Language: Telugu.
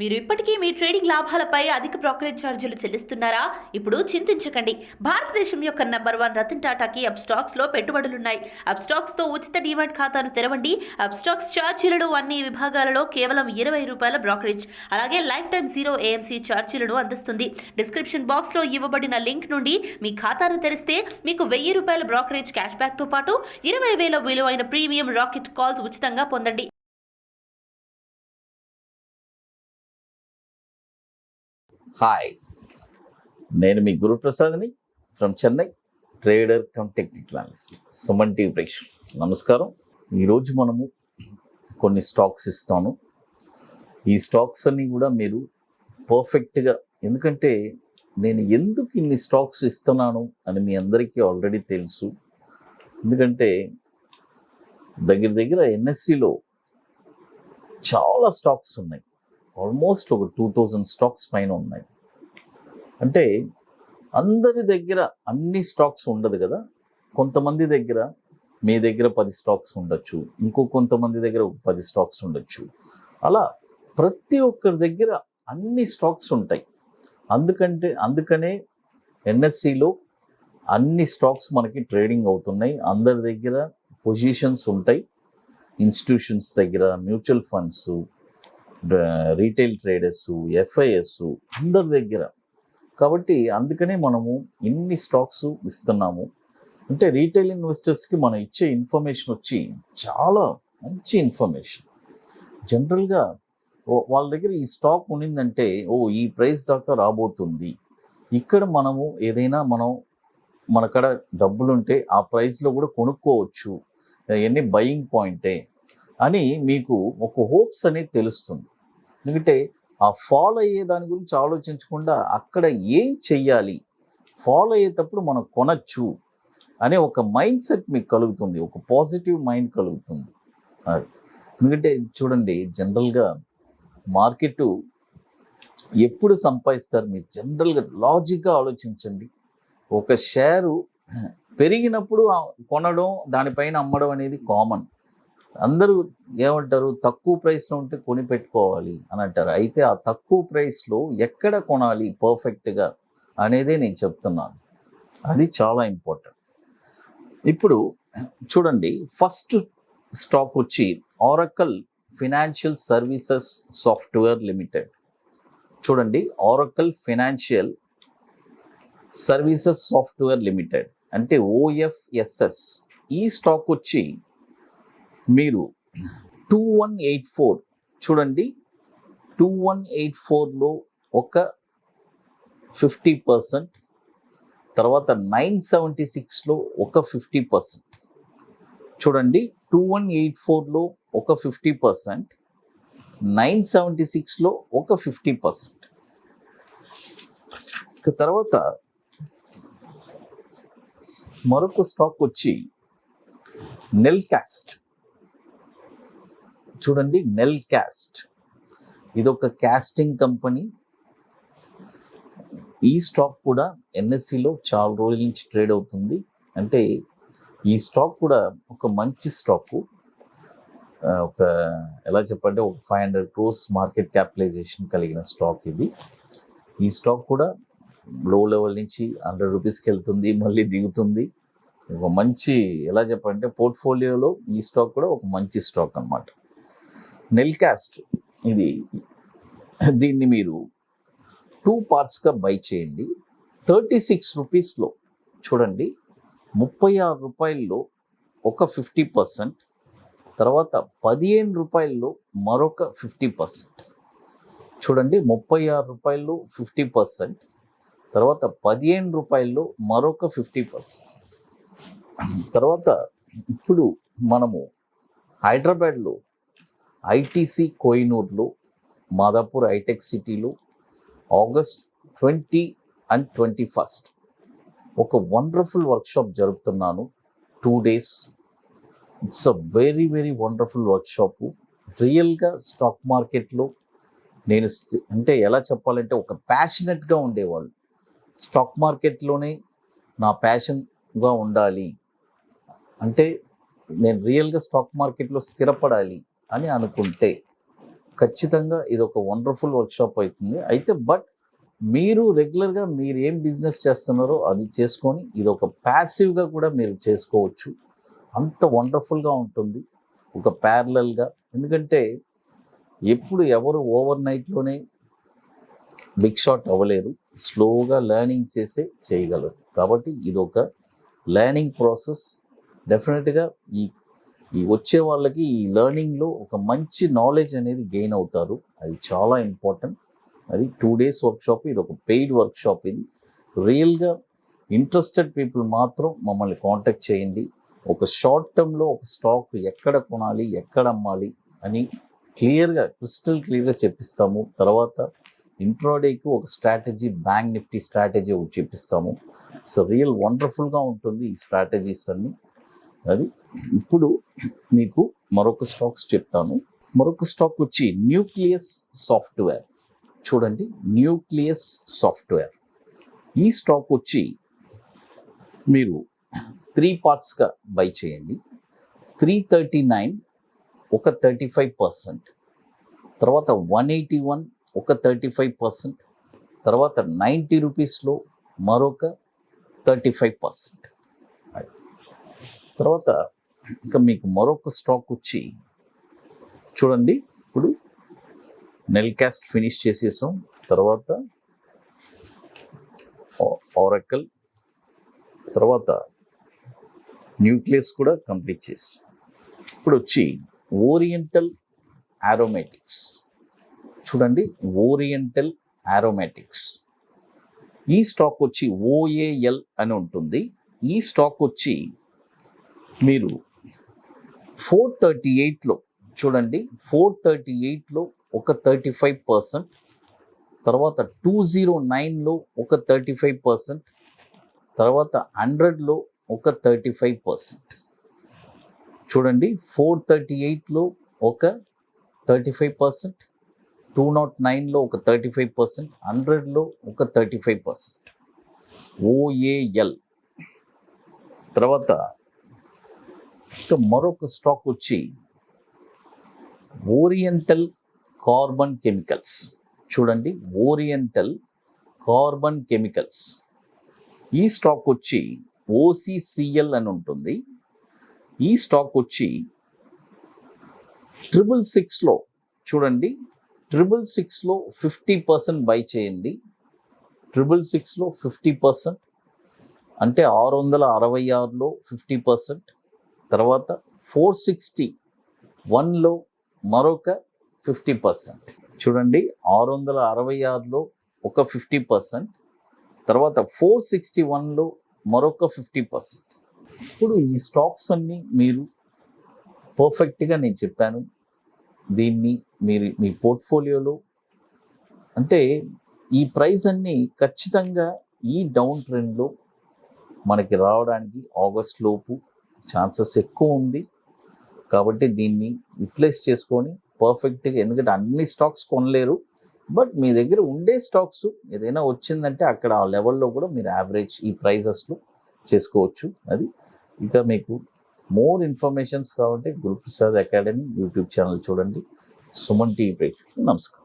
మీరు ఇప్పటికీ మీ ట్రేడింగ్ లాభాలపై అధిక బ్రోకరేజ్ ఛార్జీలు చెల్లిస్తున్నారా? ఇప్పుడు చింతించకండి. భారతదేశం యొక్క నంబర్ 1 రతన్ టాటాకి అప్స్టాక్స్ లో పెట్టుబడులున్నాయి. అప్స్టాక్స్ తో ఉచిత డీమాట్ ఖాతాను తెరవండి. అప్స్టాక్స్ ఛార్జీలను అన్ని విభాగాలలో కేవలం ₹20 బ్రోకరేజ్, అలాగే లైఫ్ టైం 0 AMC ఛార్జీలను అందిస్తుంది. డిస్క్రిప్షన్ బాక్స్ లో ఇవ్వబడిన లింక్ నుండి మీ ఖాతాను తెరిస్తే మీకు ₹1000 బ్రోకరేజ్ క్యాష్ బ్యాక్ తో పాటు 20,000 విలువైన ప్రీమియం రాకెట్ కాల్స్ ఉచితంగా పొందండి. హాయ్, నేను మీ గురు ప్రసాద్ని from Chennai, trader cum technical analyst. Suman TV ప్రేక్షకులు నమస్కారం. ఈరోజు మనము కొన్ని స్టాక్స్ ఇస్తాను. ఈ స్టాక్స్ అన్నీ కూడా మీరు పర్ఫెక్ట్గా, ఎందుకంటే నేను ఎందుకు ఇన్ని స్టాక్స్ ఇస్తున్నాను అని మీ అందరికీ ఆల్రెడీ తెలుసు. ఎందుకంటే దగ్గర ఎన్ఎస్సిలో చాలా స్టాక్స్ ఉన్నాయి. ఆల్మోస్ట్ ఒక 2000 స్టాక్స్ పైన ఉన్నాయి. అంటే అందరి దగ్గర అన్ని స్టాక్స్ ఉండదు కదా. కొంతమంది దగ్గర, మీ దగ్గర 10 స్టాక్స్ ఉండొచ్చు, కొంతమంది దగ్గర 10 స్టాక్స్ ఉండొచ్చు. అలా ప్రతి ఒక్కరి దగ్గర అన్ని స్టాక్స్ ఉంటాయి. అందుకనే ఎన్ఎస్సిలో అన్ని స్టాక్స్ మనకి ట్రేడింగ్ అవుతున్నాయి. అందరి దగ్గర పొజిషన్స్ ఉంటాయి. ఇన్స్టిట్యూషన్స్ దగ్గర, mutual funds, retail traders, FIs అందరి దగ్గర. కాబట్టి అందుకనే మనము ఇన్ని స్టాక్స్ ఇస్తున్నాము. అంటే రీటైల్ ఇన్వెస్టర్స్కి మనం ఇచ్చే ఇన్ఫర్మేషన్ వచ్చి చాలా మంచి ఇన్ఫర్మేషన్. జనరల్గా వాళ్ళ దగ్గర ఈ స్టాక్ ఉన్నిందంటే ఈ ప్రైస్ దాకా రాబోతుంది, ఇక్కడ మనము ఏదైనా మనకడ డబ్బులుంటే ఆ ప్రైస్లో కూడా కొనుక్కోవచ్చు, అవన్నీ బయింగ్ పాయింటే అని మీకు ఒక హోప్స్ అనేది తెలుస్తుంది. ఎందుకంటే ఆ ఫాలో అయ్యే దాని గురించి ఆలోచించకుండా అక్కడ ఏం చెయ్యాలి, ఫాలో అయ్యేటప్పుడు మనం కొనచ్చు అనే ఒక మైండ్ సెట్ మీకు కలుగుతుంది, ఒక పాజిటివ్ మైండ్ కలుగుతుంది. అది ఎందుకంటే చూడండి, జనరల్గా మార్కెట్ ఎప్పుడు సంపాదిస్తారు మీరు జనరల్గా లాజిక్గా ఆలోచించండి. ఒక షేరు పెరిగినప్పుడు కొనడం, దానిపైన అమ్మడం అనేది కామన్. అందరూ ఏమంటారు, తక్కువ ప్రైస్లో ఉంటే కొని పెట్టుకోవాలి అని అంటారు. అయితే ఆ తక్కువ ప్రైస్లో ఎక్కడ కొనాలి పర్ఫెక్ట్గా అనేదే నేను చెప్తున్నాను. అది చాలా ఇంపార్టెంట్. ఇప్పుడు చూడండి, ఫస్ట్ స్టాక్ వచ్చి Oracle financial services software limited. చూడండి, Oracle financial services software limited అంటే OFSS. ఈ స్టాక్ వచ్చి మీరు 2184 చూడండి, 2184లో ఒక 50%, తర్వాత 976లో ఒక 50%. చూడండి, 2184లో ఒక 50%, 976లో ఒక 50%. తర్వాత మరొక స్టాక్ వచ్చి నెల్కాస్ట్. చూడండి, నెల్కాస్ట్ ఇదొక కాస్టింగ్ కంపెనీ. ఈ స్టాక్ కూడా ఎన్ఎస్సిలో చాలా రోజుల నుంచి ట్రేడ్ అవుతుంది. అంటే ఈ స్టాక్ కూడా ఒక మంచి స్టాకు. ఒక ఎలా చెప్పంటే ఒక 500 crores మార్కెట్ క్యాపిటలైజేషన్ కలిగిన స్టాక్ ఇది. ఈ స్టాక్ కూడా లో లెవెల్ నుంచి 100 రూపీస్కి వెళ్తుంది, మళ్ళీ దిగుతుంది. ఒక మంచి ఎలా చెప్పంటే పోర్ట్ఫోలియోలో ఈ స్టాక్ కూడా ఒక మంచి స్టాక్ అన్నమాట. నెల్కాస్ట్ దీన్ని మీరు 2 partsగా బై చేయండి. 36 రూపీస్లో చూడండి, 36 రూపాయల్లో ఒక 50%, తర్వాత 15 రూపాయల్లో మరొక 50%. చూడండి, 36 రూపాయల్లో 50%, తర్వాత 15 రూపాయల్లో మరొక 50%. తర్వాత ఇప్పుడు మనము హైదరాబాద్లో ఐటీసీ కోహినూర్లో, మాదాపూర్ హైటెక్ సిటీలో August 20 and 21 ఒక వండర్ఫుల్ వర్క్షాప్ జరుపుతున్నాను. 2 days. It's a very wonderful workshop. రియల్గా స్టాక్ మార్కెట్లో నేను అంటే ఎలా చెప్పాలంటే ఒక ప్యాషనెట్గా ఉండేవాళ్ళు, స్టాక్ మార్కెట్లోనే నా ప్యాషన్గా ఉండాలి అంటే నేను రియల్గా స్టాక్ మార్కెట్లో స్థిరపడాలి అని అనుకుంటే ఖచ్చితంగా ఇది ఒక వండర్ఫుల్ వర్క్షాప్ అవుతుంది. అయితే బట్ మీరు రెగ్యులర్గా మీరు ఏం బిజినెస్ చేస్తున్నారో అది చేసుకొని ఇది ఒక ప్యాసివ్గా కూడా మీరు చేసుకోవచ్చు. అంత వండర్ఫుల్గా ఉంటుంది ఒక ప్యారలల్గా. ఎందుకంటే ఎప్పుడు ఎవరు ఓవర్ నైట్లోనే బిగ్ షాట్ అవ్వలేరు, స్లోగా లెర్నింగ్ చేసే చేయగలరు. కాబట్టి ఇది ఒక లెర్నింగ్ ప్రాసెస్. డెఫినెట్గా ఈ ఈ వచ్చే వాళ్ళకి ఈ లెర్నింగ్లో ఒక మంచి నాలెడ్జ్ అనేది గెయిన్ అవుతారు. అది చాలా ఇంపార్టెంట్. అది 2 days వర్క్షాప్. ఇది ఒక పెయిడ్ వర్క్షాప్. ఇది రియల్గా ఇంట్రెస్టెడ్ పీపుల్ మాత్రం మమ్మల్ని కాంటాక్ట్ చేయండి. ఒక షార్ట్ టర్మ్లో ఒక స్టాక్ ఎక్కడ కొనాలి, ఎక్కడ అమ్మాలి అని క్రిస్టల్ క్లియర్గా చెప్పిస్తాము. తర్వాత ఇంట్రాడేకి ఒక స్ట్రాటజీ, బ్యాంక్ నిఫ్టీ స్ట్రాటజీ ఒకటి చెప్పిస్తాము. సో రియల్ వండర్ఫుల్గా ఉంటుంది ఈ స్ట్రాటజీస్ అన్నీ. అది ఇప్పుడు మీకు మరొక స్టాక్స్ చెప్తాను. మరొక స్టాక్ వచ్చి న్యూక్లియస్ సాఫ్ట్వేర్. చూడండి, న్యూక్లియస్ సాఫ్ట్వేర్. ఈ స్టాక్ వచ్చి మీరు 3 partsగా బై చేయండి. 339 ఒక 35%, తర్వాత 181 ఒక 35%, తర్వాత 90 రూపీస్లో మరొక 35%. తర్వాత ఇంకా మీకు మరొక స్టాక్ వచ్చి చూడండి, ఇప్పుడు నెల్ క్యాస్ట్ ఫినిష్ చేసేసాం. తర్వాత ఆరకల్, తర్వాత న్యూక్లియస్ కూడా కంప్లీట్ చేసాం. ఇప్పుడు వచ్చి ఓరియంటల్ ఆరోమేటిక్స్. చూడండి, ఓరియంటల్ ఆరోమేటిక్స్. ఈ స్టాక్ వచ్చి OAL అని ఉంటుంది. ఈ స్టాక్ వచ్చి మీరు 438లో చూడండి, 438లో ఒక 35%, తర్వాత 209లో ఒక 35%, తర్వాత 100లో ఒక 35%. చూడండి, 438లో ఒక 35%, 209లో ఒక 35%, 100లో ఒక 35%. OAL. తర్వాత ఇంకా మరొక స్టాక్ వచ్చి ఓరియంటల్ కార్బన్ కెమికల్స్. చూడండి, ఓరియంటల్ కార్బన్ కెమికల్స్. ఈ స్టాక్ వచ్చి OCCL అని ఉంటుంది. ఈ స్టాక్ వచ్చి 666లో చూడండి, 666లో 50% బై చేయండి. 666లో 50% అంటే 666లో 50%, తర్వాత 461లో మరొక 50%. చూడండి, 666లో ఒక 50%, తర్వాత 461లో మరొక 50%. ఇప్పుడు ఈ స్టాక్స్ అన్నీ మీరు పర్ఫెక్ట్గా నేను చెప్పాను. దీన్ని మీరు మీ పోర్ట్ఫోలియోలో అంటే ఈ ప్రైస్ అన్నీ ఖచ్చితంగా ఈ డౌన్ ట్రెండ్లో మనకి రావడానికి ఆగస్ట్ లోపు ఛాన్సెస్ ఎక్కువ ఉంది. కాబట్టి దీన్ని యూటిలైజ్ చేసుకొని పర్ఫెక్ట్గా, ఎందుకంటే అన్ని స్టాక్స్ కొనలేరు, బట్ మీ దగ్గర ఉండే స్టాక్స్ ఏదైనా వచ్చిందంటే అక్కడ ఆ లెవెల్లో కూడా మీరు యావరేజ్ ఈ ప్రైజెస్లో చేసుకోవచ్చు. అది ఇంకా మీకు మోర్ ఇన్ఫర్మేషన్స్ కావాలంటే Guru Prasad academy YouTube channel చూడండి. సుమన్ టీవీ ప్రేక్షకులకు నమస్కారం.